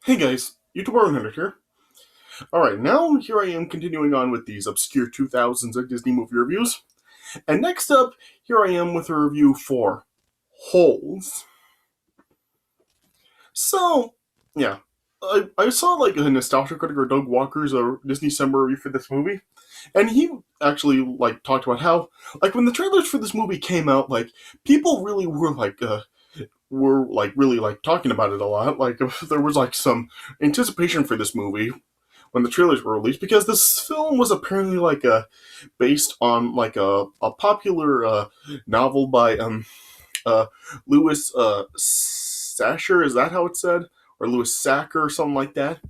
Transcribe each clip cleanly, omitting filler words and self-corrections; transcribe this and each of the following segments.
Hey guys, YouTuber Hunter here. Alright, now here I am continuing on with these obscure 2000s Disney movie reviews. And next up, here I am with a review for Holes. So, yeah. I saw like a nostalgia critic or Doug Walker's Disney summer review for this movie, and he actually like talked about how like when the trailers for this movie came out, like people really were like really like talking about it a lot. Like there was like some anticipation for this movie when the trailers were released because this film was apparently like based on like a popular novel by uh Louis Sasher, is that how it's said, or Louis Sacker or something like that.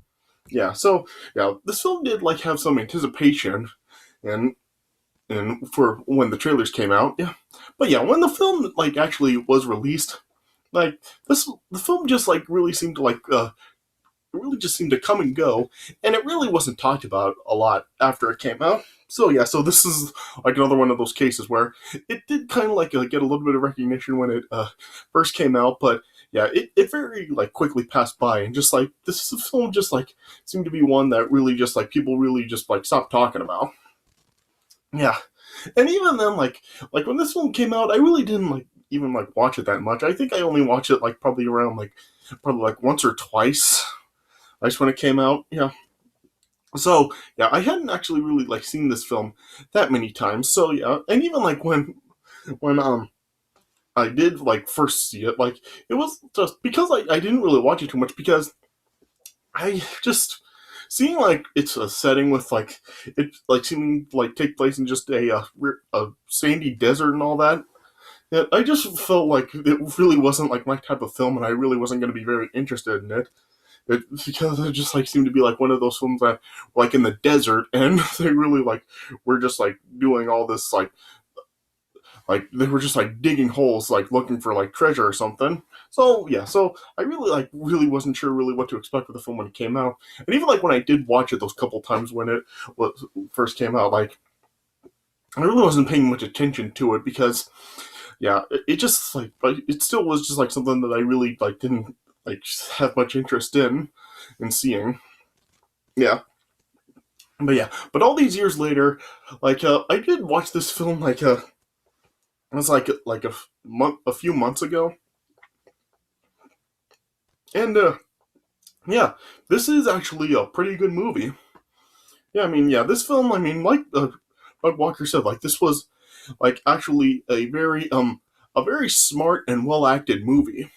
Yeah, so yeah, this film did like have some anticipation and for when the trailers came out. Yeah, but yeah, when the film like actually was released, like this the film just like really seemed to like it really just seemed to come and go, and it really wasn't talked about a lot after it came out. So yeah, so this is like another one of those cases where it did kind of like get a little bit of recognition when it first came out, but yeah, it very like quickly passed by, and just like this film just like seemed to be one that really just like people really just like stopped talking about. Yeah, and even then, like when this film came out, I really didn't like even like watch it that much. I think I only watched it like probably around like probably like once or twice like when it came out. Yeah. So yeah, I hadn't actually really like seen this film that many times. So yeah, and even like when I did like first see it, like it was just because I didn't really watch it too much because I just seeing like it's a setting with like it like seeming to like take place in just a sandy desert and all that. Yeah, I just felt like it really wasn't like my type of film, and I really wasn't going to be very interested in it. Because it just like seemed to be like one of those films that like in the desert, and they really like were just like doing all this like they were just like digging holes like looking for like treasure or something. So yeah, so I really like really wasn't sure really what to expect with the film when it came out, and even like when I did watch it those couple times when it was, first came out, like I really wasn't paying much attention to it because yeah, it just like but it still was just like something that I really like didn't like have much interest in seeing. Yeah, but yeah, but all these years later, like I did watch this film like it was like a few months ago, and yeah, this is actually a pretty good movie. Yeah, I mean, yeah, this film, I mean, like Walker said, like this was like actually a very smart and well acted movie.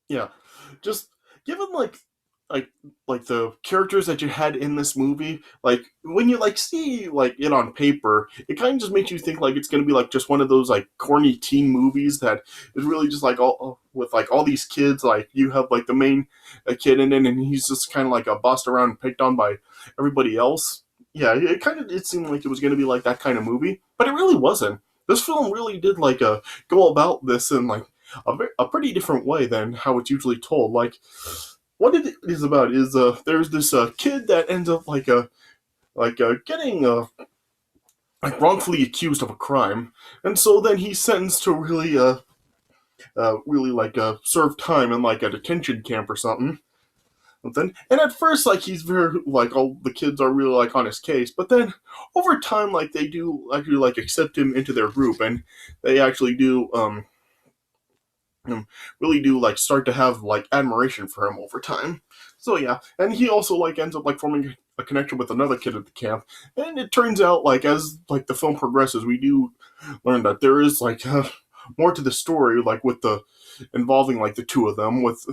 Yeah, just given like like the characters that you had in this movie, like when you like see like it on paper, it kind of just makes you think like it's gonna be like just one of those like corny teen movies that is really just like all with like all these kids. Like you have like the main kid in it, and he's just kind of like a bossed around and picked on by everybody else. Yeah, it kind of it seemed like it was gonna be like that kind of movie, but it really wasn't. This film really did like go about this in like a pretty different way than how it's usually told. Like, what it is about is there's this kid that ends up getting like wrongfully accused of a crime, and so then he's sentenced to really like serve time in like a detention camp or something. And at first, like he's very like all the kids are really like on his case, but then over time, like they do actually like accept him into their group, and they actually do really do like start to have like admiration for him over time. So yeah, and he also like ends up like forming a connection with another kid at the camp, and it turns out like as like the film progresses, we do learn that there is like more to the story, like with the involving like the two of them with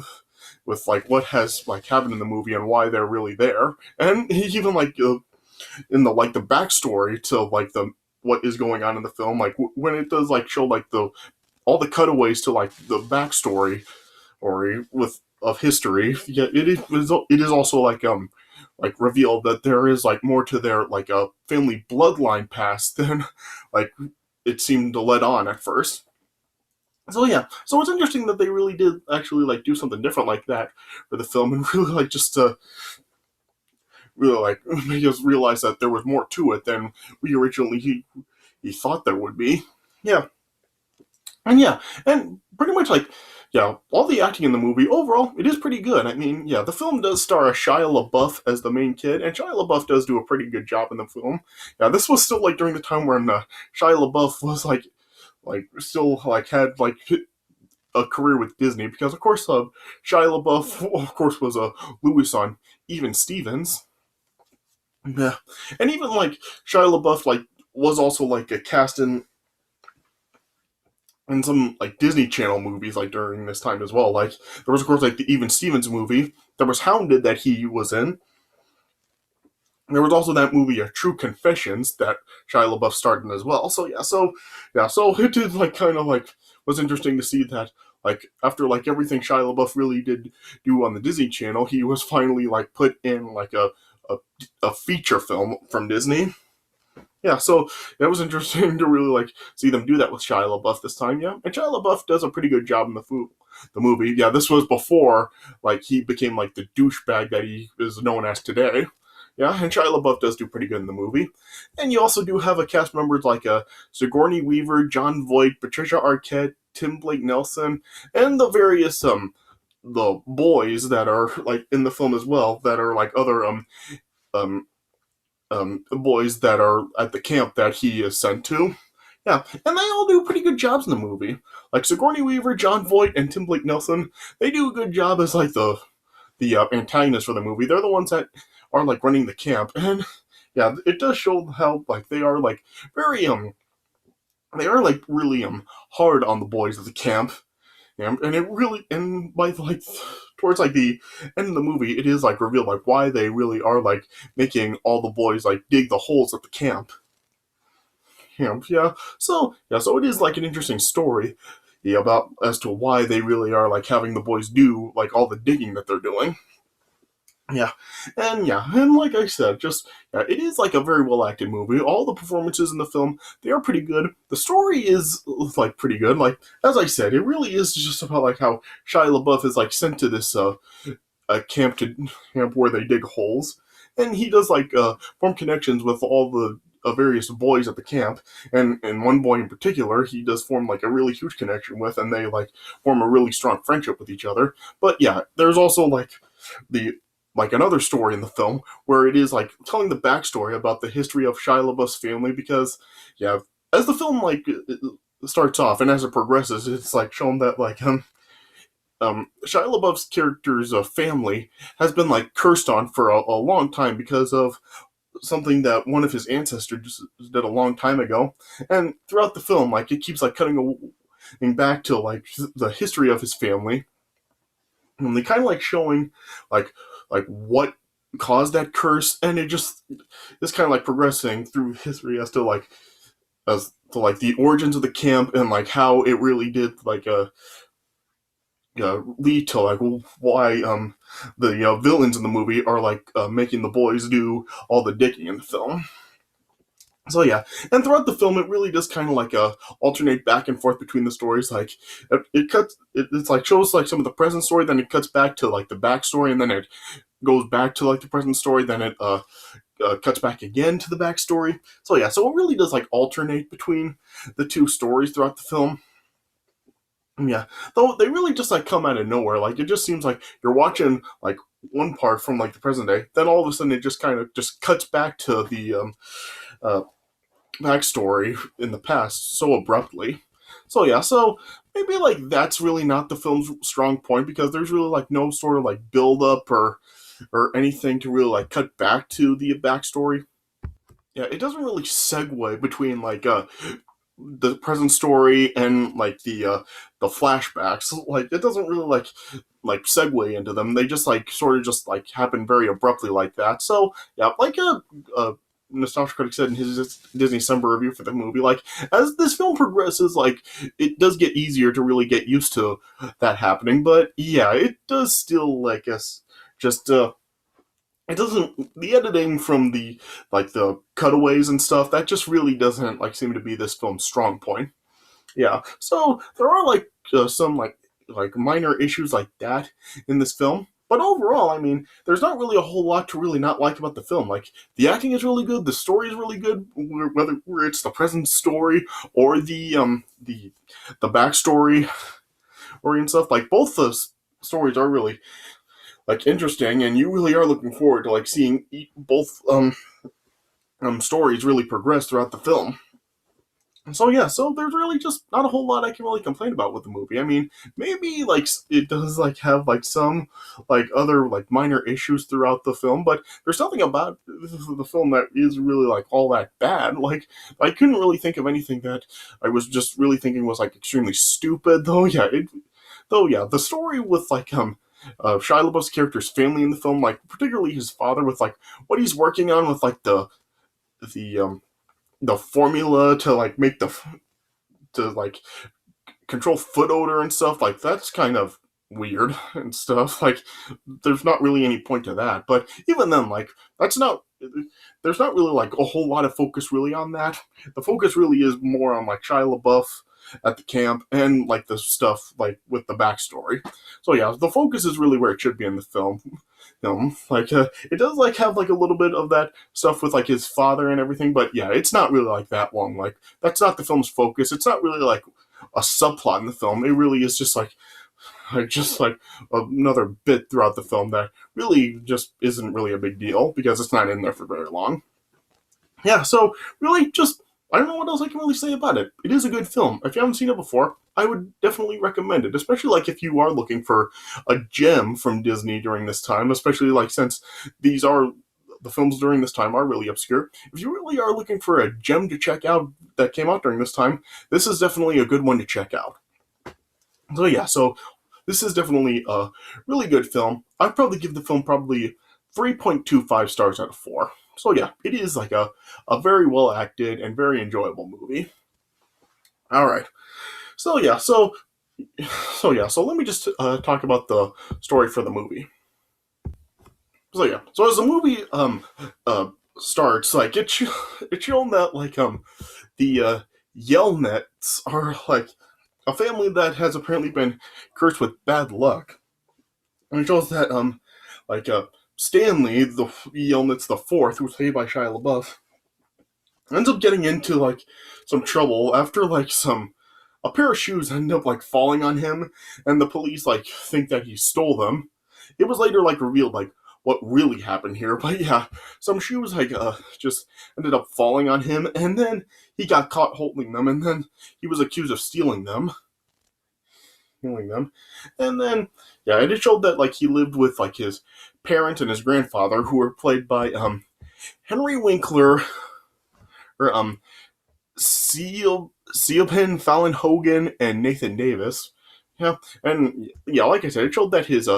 like what has like happened in the movie and why they're really there, and he even like in the like the backstory to like the what is going on in the film, like when it does like show like the all the cutaways to like the backstory or with of history. Yeah, it is also like revealed that there is like more to their like a family bloodline past than like it seemed to let on at first. So yeah, so it's interesting that they really did actually like do something different like that for the film, and really like just really like make us realize that there was more to it than we originally he thought there would be. Yeah, and yeah, and pretty much like yeah, all the acting in the movie overall, it is pretty good. I mean, yeah, the film does star a Shia LaBeouf as the main kid, and Shia LaBeouf does do a pretty good job in the film. Yeah, this was still like during the time when Shia LaBeouf was like still like had like a career with Disney because of course Shia LaBeouf of course was a Louis on Even Stevens. Yeah, and even like Shia LaBeouf like was also like a cast in some like Disney Channel movies like during this time as well. Like there was of course like the Even Stevens movie. There was Hounded that he was in. There was also that movie, True Confessions, that Shia LaBeouf starred in as well. So it did like kind of like was interesting to see that like after like everything Shia LaBeouf really did do on the Disney Channel, he was finally like put in like a, a feature film from Disney. Yeah, so it was interesting to really like see them do that with Shia LaBeouf this time. Yeah, and Shia LaBeouf does a pretty good job in the movie. Yeah, this was before like he became like the douchebag that he is known as today. Yeah, and Shia LaBeouf does do pretty good in the movie. And you also do have a cast members like Sigourney Weaver, John Voight, Patricia Arquette, Tim Blake Nelson, and the various the boys that are like in the film as well that are like other um boys that are at the camp that he is sent to. Yeah, and they all do pretty good jobs in the movie. Like Sigourney Weaver, John Voight, and Tim Blake Nelson, they do a good job as like the antagonists for the movie. They're the ones that are like running the camp, and yeah, it does show how like they are like very they are like really hard on the boys of the camp. Yeah, and it really and by like towards like the end of the movie, it is like revealed like why they really are like making all the boys like dig the holes at the camp. So it is like an interesting story, yeah, about as to why they really are like having the boys do like all the digging that they're doing. Yeah, and like I said, just yeah, it is like a very well acted movie. All the performances in the film they are pretty good. The story is like pretty good. Like as I said, it really is just about like how Shia LaBeouf is like sent to this a camp where they dig holes, and he does like form connections with all the various boys at the camp, and one boy in particular he does form like a really huge connection with, and they like form a really strong friendship with each other. But yeah, there's also like the like another story in the film where it is like telling the backstory about the history of Shia LaBeouf's family because yeah, as the film like it starts off and as it progresses, it's like shown that like Shia LaBeouf's character's family has been like cursed on for a long time because of something that one of his ancestors did a long time ago, and throughout the film, like it keeps like cutting back to like the history of his family, and they kind of like showing like what caused that curse, and it just is kind of like progressing through history as to like the origins of the camp and like how it really did like lead to like why the villains in the movie are like making the boys do all the digging in the film. So yeah, and throughout the film, it really does kind of like alternate back and forth between the stories. Like it's like shows like some of the present story, then it cuts back to like the backstory, and then it goes back to like the present story, then it cuts back again to the backstory. So yeah, so it really does like alternate between the two stories throughout the film. Yeah, though they really just like come out of nowhere. Like it just seems like you're watching like one part from like the present day, then all of a sudden it just kind of just cuts back to the uh, backstory in the past so abruptly. So yeah, so maybe like that's really not the film's strong point because there's really like no sort of like build up or anything to really like cut back to the backstory. Yeah, it doesn't really segue between like the present story and like the flashbacks. Like it doesn't really like segue into them. They just like sort of just like happen very abruptly like that. So yeah, like a nostalgia critic said in his Disney December review for the movie, like as this film progresses, like it does get easier to really get used to that happening. But yeah, it does still like us just it doesn't the editing from the like the cutaways and stuff that just really doesn't like seem to be this film's strong point. Yeah, so there are like some like minor issues like that in this film, but overall, I mean, there's not really a whole lot to really not like about the film. Like the acting is really good, the story is really good, whether it's the present story or the backstory story and stuff. Like both the stories are really like interesting, and you really are looking forward to like seeing both stories really progress throughout the film. So yeah, so there's really just not a whole lot I can really complain about with the movie. I mean, maybe like it does like have like some like other like minor issues throughout the film, but there's nothing about the film that is really like all that bad. Like I couldn't really think of anything that I was just really thinking was like extremely stupid. Though yeah, the story with like Shia LaBeouf's character's family in the film, like particularly his father, with like what he's working on with like the the formula to like make the to like control foot odor and stuff, like that's kind of weird and stuff. Like there's not really any point to that. But even then, like that's not there's not really like a whole lot of focus really on that. The focus really is more on like Shia LaBeouf at the camp and like the stuff like with the backstory. So yeah, the focus is really where it should be in the film. Like it does like have like a little bit of that stuff with like his father and everything, but yeah, it's not really like that long. Like that's not the film's focus. It's not really like a subplot in the film. It really is just like another bit throughout the film that really just isn't really a big deal because it's not in there for very long. Yeah, so really just I don't know what else I can really say about it. It is a good film. If you haven't seen it before, I would definitely recommend it, especially like if you are looking for a gem from Disney during this time, especially like since these are the films during this time are really obscure. If you really are looking for a gem to check out that came out during this time, this is definitely a good one to check out. So yeah, so this is definitely a really good film. I'd probably give the film probably 3.25 stars out of 4. So yeah, it is like a very well acted and very enjoyable movie. All right. So yeah, so let me just talk about the story for the movie. So yeah, so as the movie starts, like it's shown that like the Yelnats are like a family that has apparently been cursed with bad luck, and it shows that like Stanley, the Yelnats the fourth, who's played by Shia LaBeouf, ends up getting into like some trouble after like some a pair of shoes end up like falling on him, and the police like think that he stole them. It was later like revealed like what really happened here, but yeah, some shoes like just ended up falling on him, and then he got caught holding them, and then he was accused of stealing them, and then yeah, it showed that like he lived with like his parents and his grandfather, who were played by Henry Winkler or Siobhan Fallon Hogan and Nathan Davis. Yeah, and yeah, like I said, it showed that his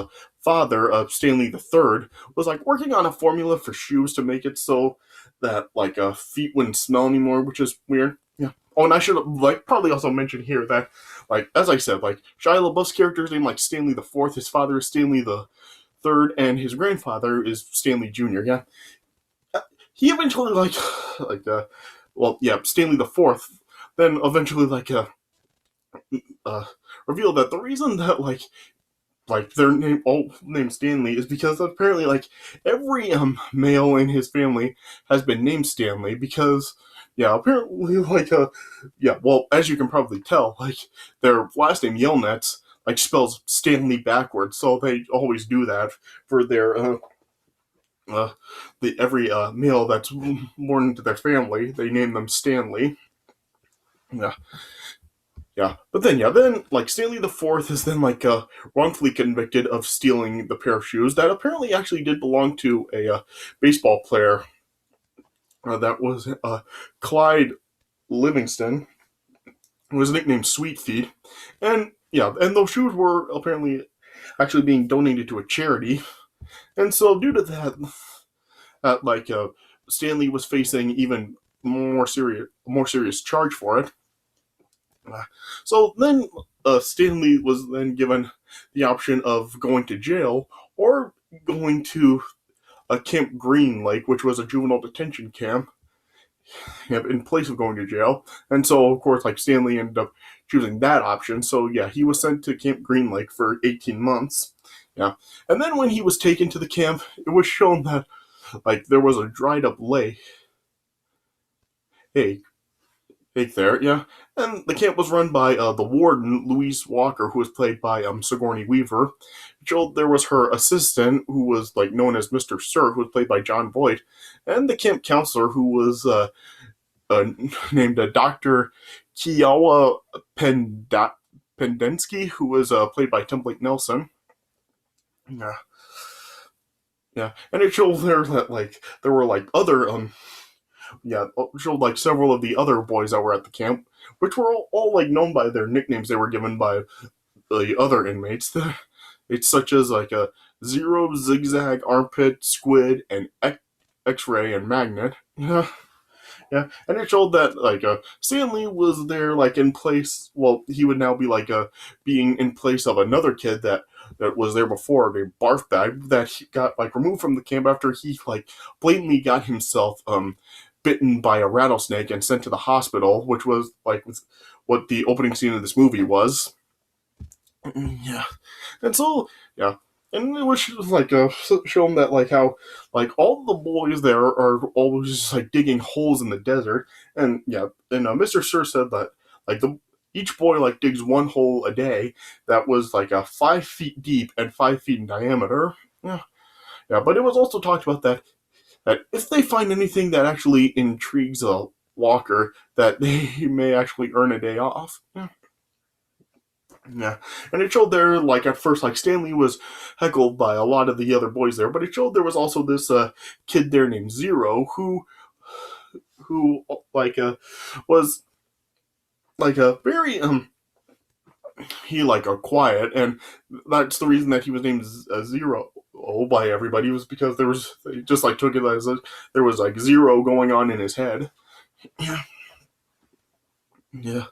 father, Stanley the Third, was like working on a formula for shoes to make it so that like feet wouldn't smell anymore, which is weird. Yeah. Oh, and I should like probably also mention here that like as I said, like Shia LaBeouf's character is named like Stanley the Fourth. His father is Stanley the Third, and his grandfather is Stanley Jr. Yeah, he eventually like well yeah Stanley the Fourth then eventually uh revealed that the reason that like their name all named Stanley is because apparently like every male in his family has been named Stanley because yeah apparently like yeah well as you can probably tell like their last name Yelnats like spells Stanley backwards, so they always do that for their the every male that's born into their family, they name them Stanley. Yeah, yeah. But then, yeah, then like Stanley the Fourth is then like wrongfully convicted of stealing the pair of shoes that apparently actually did belong to a baseball player that was Clyde Livingston, who was nicknamed Sweet Feet, and yeah, and those shoes were apparently actually being donated to a charity, and so due to that, like Stanley was facing even more serious charge for it. So then Stanley was then given the option of going to jail or going to a Camp Green Lake, which was a juvenile detention camp, in place of going to jail. And so, of course, like Stanley ended up choosing that option. So yeah, he was sent to Camp Green Lake for 18 months. Yeah, and then when he was taken to the camp, it was shown that like there was a dried up lake. Hey, take there, yeah. And the camp was run by the warden, Louise Walker, who was played by Sigourney Weaver. There was her assistant, who was like known as Mr. Sir, who was played by John Boyd, and the camp counselor, who was uh, named Dr. Kiawa Pendensky, who was played by Tim Blake Nelson. Yeah, yeah, and it showed there that like there were like other yeah, showed like several of the other boys that were at the camp, which were all like known by their nicknames they were given by the other inmates. It's such as like a Zero, Zigzag, Armpit, Squid, and X-Ray and Magnet. Yeah, yeah, and it showed that like Stanley was there like in place. Well, he would now be like being in place of another kid that was there before, named Barfbag, that he got like removed from the camp after he like blatantly got himself bitten by a rattlesnake and sent to the hospital, which was like what the opening scene of this movie was. Yeah, and so yeah, and it was like shown that like how like all the boys there are always just like digging holes in the desert, and yeah, and Mr. Sir said that like the each boy like digs one hole a day that was like 5 feet deep and 5 feet in diameter. Yeah, yeah, but it was also talked about that if they find anything that actually intrigues a walker, that they may actually earn a day off. Yeah. Yeah, and it showed there, like at first, like Stanley was heckled by a lot of the other boys there, but it showed there was also this kid there named Zero who like was like a very he like a quiet, and that's the reason that he was named Zero by everybody was because there was they just like took it as there was like zero going on in his head. Yeah, yeah,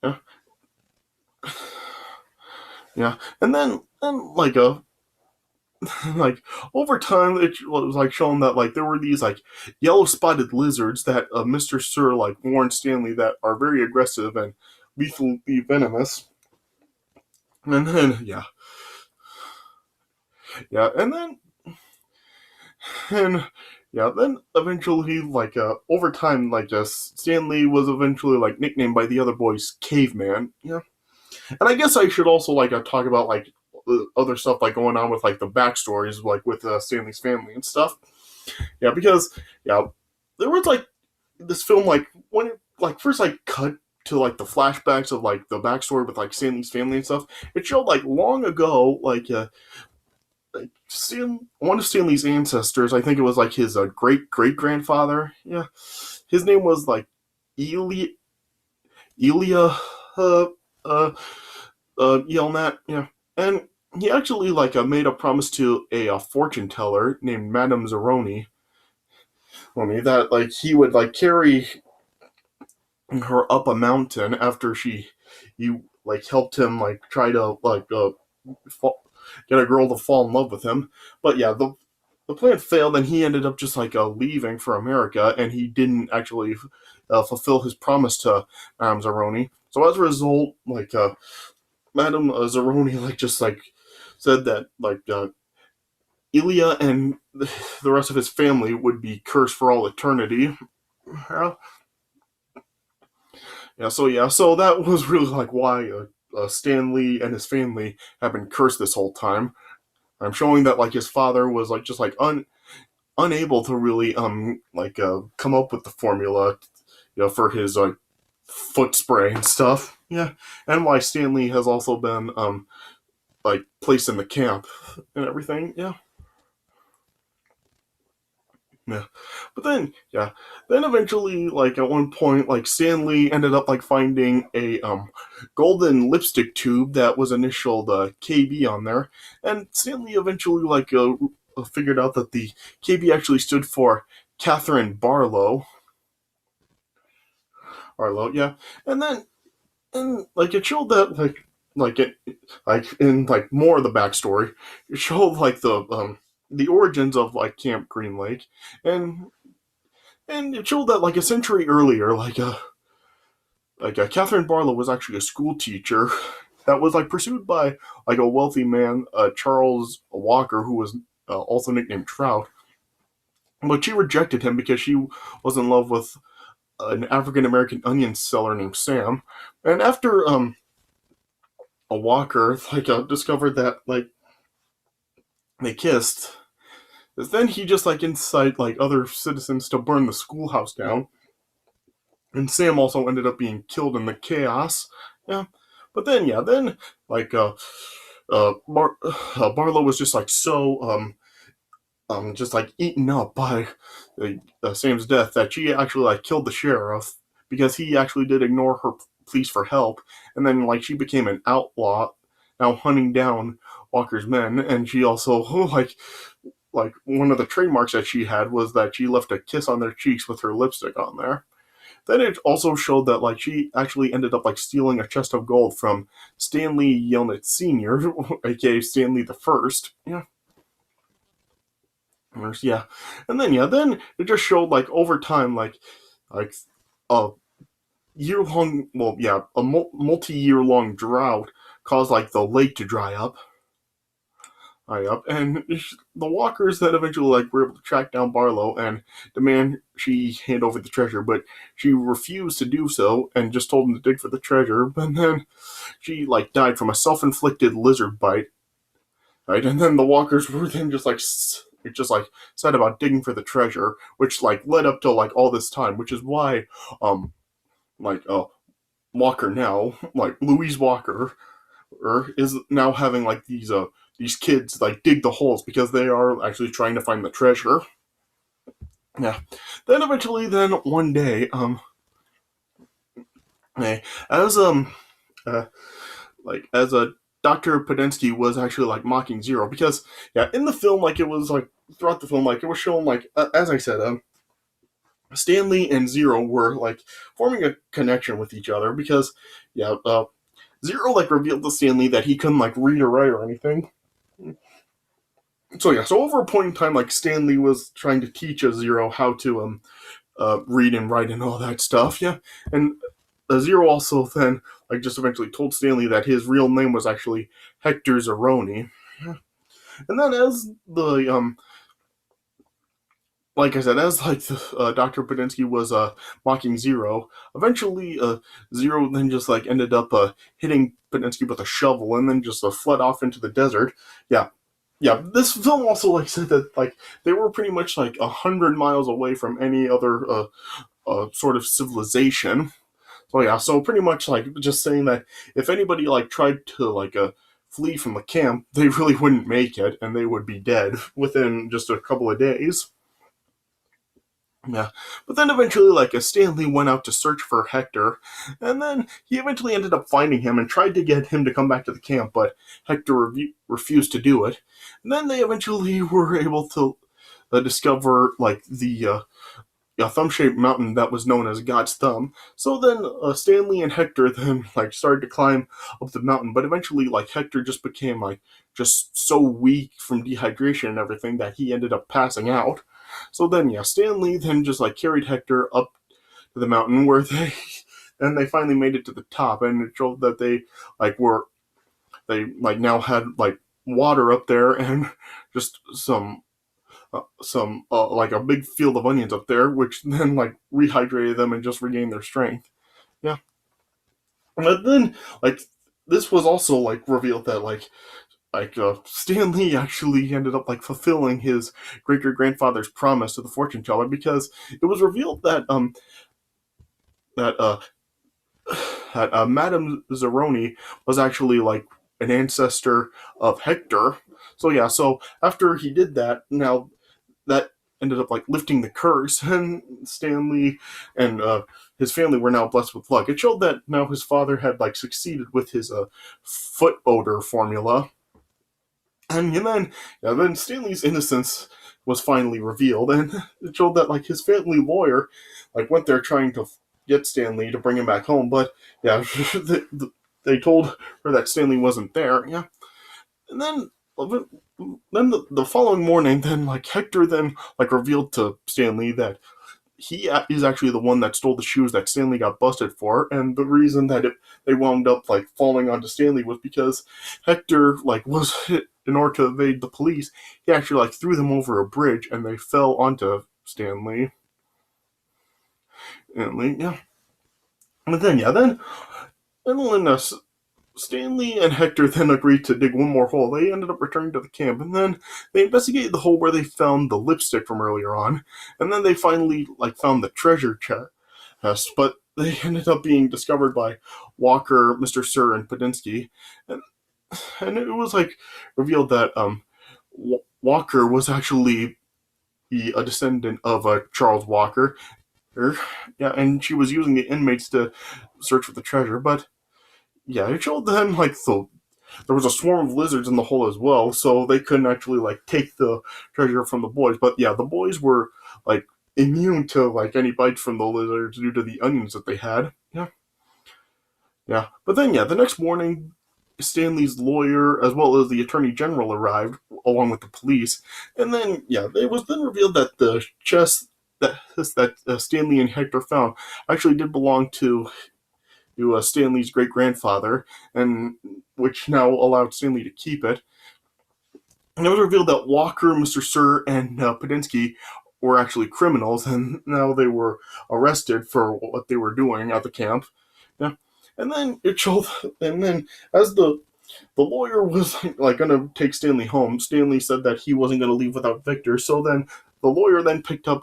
yeah, yeah, and then like a like over time it was like shown that like there were these like yellow spotted lizards that Mr. Sir like warned Stanley that are very aggressive and lethally venomous. And then yeah, and yeah, then eventually like over time like Stanley was eventually like nicknamed by the other boys Caveman. Yeah, and I guess I should also like talk about like other stuff like going on with like the backstories like with Stanley's family and stuff. Yeah, because yeah, there was like this film like when it like first like cut to like the flashbacks of like the backstory with like Stanley's family and stuff. It showed like long ago like one of Stanley's ancestors. I think it was like his great great grandfather. Yeah, his name was like Elia Elia uh, Yelnat. Yeah, and he actually like made a promise to a fortune teller named Madame Zeroni. Only that like he would like carry her up a mountain after you like helped him like try to like fall, get a girl to fall in love with him. But yeah, the plan failed, and he ended up just like leaving for America, and he didn't actually fulfill his promise to Madame Zeroni. So as a result, like Madame Zeroni like just like said that like Ilya and the rest of his family would be cursed for all eternity. Yeah, so that was really like why Stan Lee and his family have been cursed this whole time. I'm showing that like his father was like just like unable to really like come up with the formula, for his foot spray and stuff. Yeah, and why Stanley has also been like placed in the camp and everything. Yeah. Yeah. But then, yeah. Then eventually, like at one point, like Stanley ended up like finding a golden lipstick tube that was initialed KB on there, and Stanley eventually like figured out that the KB actually stood for Catherine Barlow. Barlow, yeah. And then and like it showed that like it like in like more of the backstory, it showed like the origins of like Camp Green Lake, and it showed that like a century earlier, Catherine Barlow was actually a school teacher that was like pursued by like a wealthy man, Charles Walker, who was also nicknamed Trout, but she rejected him because she was in love with an African American onion seller named Sam, and after a Walker discovered that they kissed, then he just incite other citizens to burn the schoolhouse down, and Sam also ended up being killed in the chaos. Yeah, but then like uh Barlow was just so just eaten up by Sam's death that she actually killed the sheriff because he actually did ignore her pleas for help, and then she became an outlaw, now hunting down Walker's men, and she also one of the trademarks that she had was that she left a kiss on their cheeks with her lipstick on there. Then it also showed that she actually ended up stealing a chest of gold from Stanley Yelnats Sr., aka Stanley the First. Yeah. Yeah, and then it just showed over time like a year long, well, yeah, a multi-year long drought caused the lake to dry up, and the walkers that eventually were able to track down Barlow and demand she hand over the treasure, but she refused to do so and just told him to dig for the treasure. And then she died from a self-inflicted lizard bite, right? And then the walkers were then just said about digging for the treasure, which led up to all this time, which is why like uh Walker now, Louise Walker, is now having these kids dig the holes because they are actually trying to find the treasure. Yeah. Then eventually, then one day, as uh, as a Dr. Podensky was actually mocking Zero because in the film it was throughout the film it was shown as I said Stanley and Zero were forming a connection with each other because Zero revealed to Stanley that he couldn't read or write or anything. So over a point in time Stanley was trying to teach Zero how to read and write and all that stuff. Yeah, and Zero also then just eventually told Stanley that his real name was actually Hector Zeroni. And then as the like I said, as Dr. Podensky was mocking Zero, eventually Zero then just ended up hitting Podensky with a shovel and then just fled off into the desert. Yeah, yeah. This film also said that they were pretty much 100 miles away from any other sort of civilization. So yeah, so pretty much just saying that if anybody tried to flee from the camp, they really wouldn't make it, and they would be dead within just a couple of days. Yeah, but then eventually, Stanley went out to search for Hector, and then he eventually ended up finding him and tried to get him to come back to the camp, but Hector refused to do it. And then they eventually were able to discover the thumb-shaped mountain that was known as God's Thumb. So then Stanley and Hector then started to climb up the mountain, but eventually Hector just became just so weak from dehydration and everything that he ended up passing out. So then Stanley then just carried Hector up to the mountain where they finally made it to the top, and it showed that they were they now had water up there and just some a big field of onions up there, which then rehydrated them and just regained their strength. Yeah, but then this was also revealed that Stanley actually ended up fulfilling his great great grandfather's promise to the fortune teller because it was revealed that that uh that Madame Zeroni was actually an ancestor of Hector. So yeah, so after he did that, now that ended up lifting the curse, and Stanley and his family were now blessed with luck. It showed that now his father had succeeded with his foot odor formula, and then Stanley's innocence was finally revealed, and it showed that his family lawyer went there trying to get Stanley to bring him back home, but yeah, they told her that Stanley wasn't there. Yeah, and then the following morning, then Hector then revealed to Stanley that he is actually the one that stole the shoes that Stanley got busted for, and the reason that they wound up falling onto Stanley was because Hector was hit in order to evade the police. He actually threw them over a bridge, and they fell onto Stanley. Stanley, yeah. But then, yeah, then when Stanley and Hector then agreed to dig one more hole, they ended up returning to the camp, and then they investigated the hole where they found the lipstick from earlier on, and then they finally found the treasure chest, but they ended up being discovered by Walker, Mr. Sir, and Podinsky, and it was revealed that Walker was actually a descendant of Charles Walker. Yeah, and she was using the inmates to search for the treasure, but yeah, it showed them there was a swarm of lizards in the hole as well, so they couldn't actually take the treasure from the boys. But yeah, the boys were immune to any bites from the lizards due to the onions that they had. Yeah, yeah. But then yeah, the next morning, Stanley's lawyer as well as the attorney general arrived along with the police, and then yeah, it was then revealed that the chest that Stanley and Hector found actually did belong to Stanley's great grandfather, and which now allowed Stanley to keep it. And it was revealed that Walker, Mr. Sir, and Podinsky were actually criminals, and now they were arrested for what they were doing at the camp. Yeah, and then it showed, and then as the lawyer was gonna take Stanley home, Stanley said that he wasn't gonna leave without Victor. So then the lawyer then picked up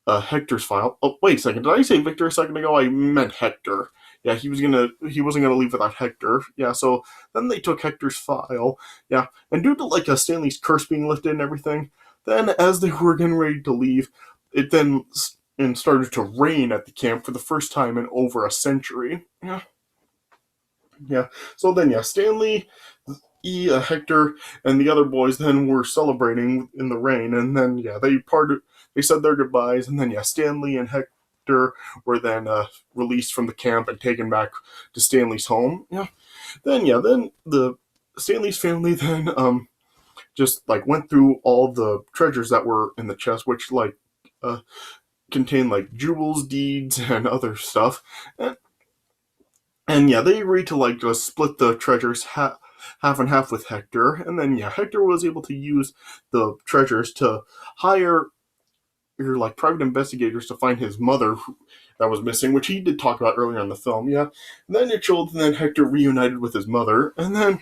Hector's file. Oh, wait a second. Did I say Victor a second ago? I meant Hector. Yeah, he wasn't gonna leave without Hector. Yeah, so then they took Hector's file. Yeah, and due to Stanley's curse being lifted and everything, then as they were getting ready to leave, it then started to rain at the camp for the first time in over a century. Yeah, yeah. So then, yeah, Stanley, Hector, and the other boys then were celebrating in the rain, and then yeah, they parted. They said their goodbyes, and then yeah, Stanley and Hector were then released from the camp and taken back to Stanley's home. Yeah. Then the Stanley's family then just went through all the treasures that were in the chest, which uh, contained jewels, deeds, and other stuff, and yeah, they agreed to just split the treasures half and half with Hector, and then yeah, Hector was able to use the treasures to hire your private investigators to find his mother that was missing, which he did talk about earlier in the film. Yeah, and then it showed, and then Hector reunited with his mother, and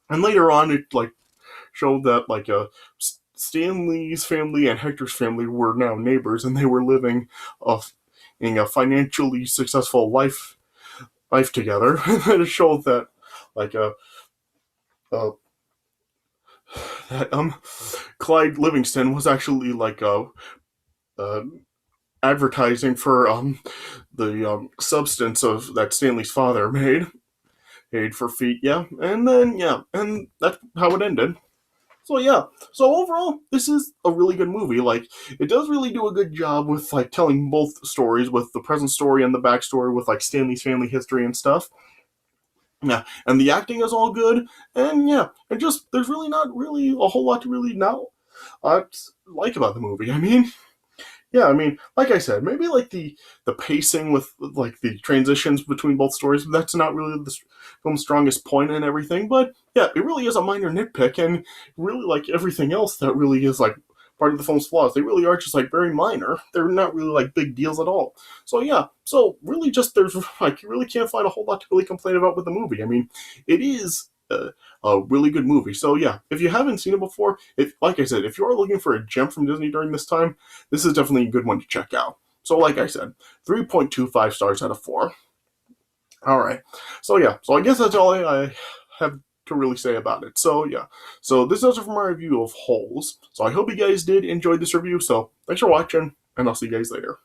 later on it showed that Stanley's family and Hector's family were now neighbors, and they were living in a financially successful life together. And then it showed that uh, that Clyde Livingston was actually uh, advertising for the substance of that Stanley's father made for feet. Yeah, and then yeah, and that's how it ended. So yeah, so overall, this is a really good movie. It does really do a good job with telling both stories, with the present story and the backstory, with Stanley's family history and stuff. Yeah, and the acting is all good, and yeah, and just there's really not really a whole lot to really not like about the movie. I mean, yeah, I mean, like I said, maybe the pacing with the transitions between both stories, that's not really the film's strongest point and everything. But yeah, it really is a minor nitpick, and really everything else that really is part of the film's flaws. They really are just very minor. They're not really big deals at all. So yeah, so really just there's you really can't find a whole lot to really complain about with the movie. I mean, it is a really good movie. So yeah, if you haven't seen it before, if like I said, if you are looking for a gem from Disney during this time, this is definitely a good one to check out. So like I said, 3.25 stars out of 4. All right. So yeah, so I guess that's all I have to really say about it. So yeah, so this does it for my review of Holes. So I hope you guys did enjoy this review. So thanks for watching, and I'll see you guys later.